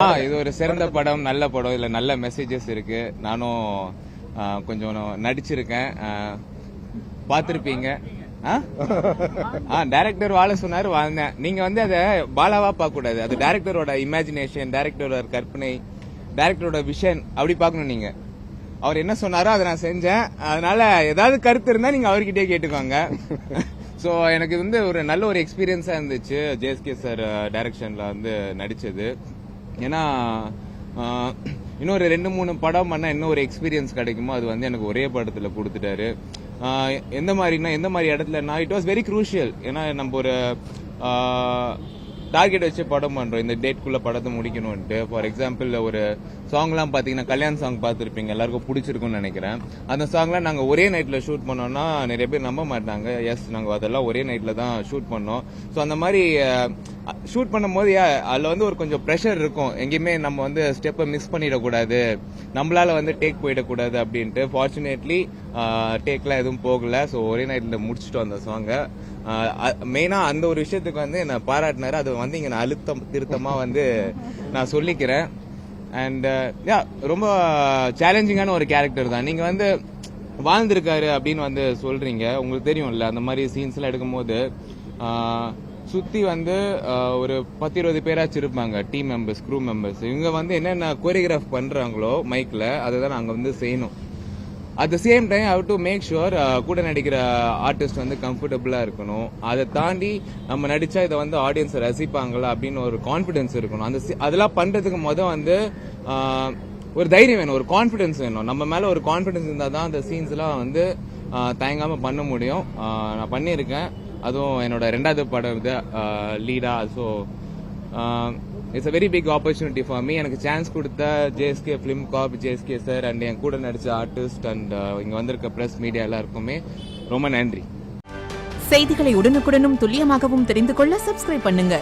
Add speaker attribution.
Speaker 1: இது ஒரு சிறந்த படம், நல்ல படம். இதுல நல்ல மெசேஜஸ் இருக்கு. நானும் கொஞ்சம் நடிச்சிருக்கேன், பாத்திருப்பீங்க. டைரக்டர் வாழ சொன்னாரு, வாழ்ந்தேன். நீங்க வந்து அதை பாலாவா பார்க்க கூடாது. அது டைரக்டரோட இமேஜினேஷன், டைரக்டரோட கற்பனை, டைரக்டரோட விஷன் அப்படி பார்க்கணும். நீங்க அவர் என்ன சொன்னாரோ அதை நான் செஞ்சேன். அதனால ஏதாவது கருத்து இருந்தா நீங்க அவர்கிட்டயே கேட்டுக்கோங்க. ஸோ எனக்கு வந்து ஒரு நல்ல ஒரு எக்ஸ்பீரியன்ஸா இருந்துச்சு ஜேஎஸ்கே சார் டைரக்ஷன்ல வந்து நடிச்சது. ஏன்னா இன்னொரு 2-3 படம் பண்ணா இன்னும் ஒரு எக்ஸ்பீரியன்ஸ் கிடைக்குமோ அது வந்து எனக்கு ஒரே படத்துல கொடுத்துட்டாரு. எந்த மாதிரி இடத்துலனா இட் வாஸ் வெரி க்ரூஷியல். ஏன்னா நம்ம ஒரு டார்கெட் வச்சு படம் பண்றோம், இந்த டேட்குள்ள படத்தை முடிக்கணும்ட்டு. ஃபார் எக்ஸாம்பிள் ஒரு சாங்லாம் பாத்தீங்கன்னா கல்யாண் சாங் பார்த்துருப்பீங்க, எல்லாருக்கும் பிடிச்சிருக்கும்னு நினைக்கிறேன். அந்த சாங்லாம் நாங்க ஒரே நைட்ல ஷூட் பண்ணோம்னா நிறைய பேர் நம்ப மாட்டாங்க. எஸ், நாங்க அதெல்லாம் ஒரே நைட்ல தான் ஷூட் பண்ணோம். ஸோ அந்த மாதிரி ஷூட் பண்ணும்போது அதுல வந்து ஒரு கொஞ்சம் ப்ரெஷர் இருக்கும். எங்கேயுமே நம்ம வந்து ஸ்டெப்பை மிஸ் பண்ணிடக்கூடாது, நம்மளால வந்து டேக் போயிடக்கூடாது அப்படின்ட்டு. ஃபார்ச்சுனேட்லி டேக்லாம் எதுவும் போகல. ஸோ ஒரே நைட்ல முடிச்சுட்டு வந்த சாங்க. மெயினா அந்த ஒரு விஷயத்துக்கு வந்து என்ன பாராட்டினாரு. அது வந்து இங்க நான் அழுத்தம் திருத்தமா வந்து நான் சொல்லிக்கிறேன். அண்ட் ரொம்ப சேலஞ்சிங்கான ஒரு கேரக்டர் தான். நீங்க வந்து வாழ்ந்திருக்காரு அப்படின்னு வந்து சொல்றீங்க, உங்களுக்கு தெரியும்ல. அந்த மாதிரி சீன்ஸ் எல்லாம் எடுக்கும் போது சுத்தி வந்து ஒரு 10-20 பேராச்சும் இருப்பாங்க, டீம் மெம்பர்ஸ், க்ரூ மெம்பர்ஸ். இவங்க வந்து என்னென்ன கோரியோகிராஃப் பண்றாங்களோ மைக்ல, அதை நாங்க வந்து செய்யணும். At the same time how to make sure கூட நடிக்கிற ஆர்டிஸ்ட் வந்து கம்ஃபர்டபுளா இருக்கணும். அதை தாண்டி நம்ம நடிச்சா இதை வந்து ஆடியன்ஸ் ரசிப்பாங்களா அப்படின்னு ஒரு கான்பிடன்ஸ் இருக்கணும். அதெல்லாம் பண்றதுக்கு வந்து ஒரு தைரியம் வேணும், ஒரு கான்பிடன்ஸ் வேணும். நம்ம மேல ஒரு கான்பிடன்ஸ் இருந்தா தான் அந்த சீன்ஸ் எல்லாம் வந்து தயங்காம பண்ண முடியும். நான் பண்ணியிருக்கேன். அதுவும் என்னோட 2வது படம் இது லீடா. So it's a very big opportunity for me. எனக்கு சான்ஸ் கொடுத்த JSK film corp, JSK sir and என் கூட நடிச்ச ஆர்டிஸ்ட் அண்ட் இங்க வந்திருக்க பிரஸ் மீடியா எல்லாருக்குமே ரொம்ப நன்றி.
Speaker 2: செய்திகளை உடனுக்குடனும் துல்லியமாகவும் தெரிந்து கொள்ள சப்ஸ்கிரைப் பண்ணுங்க.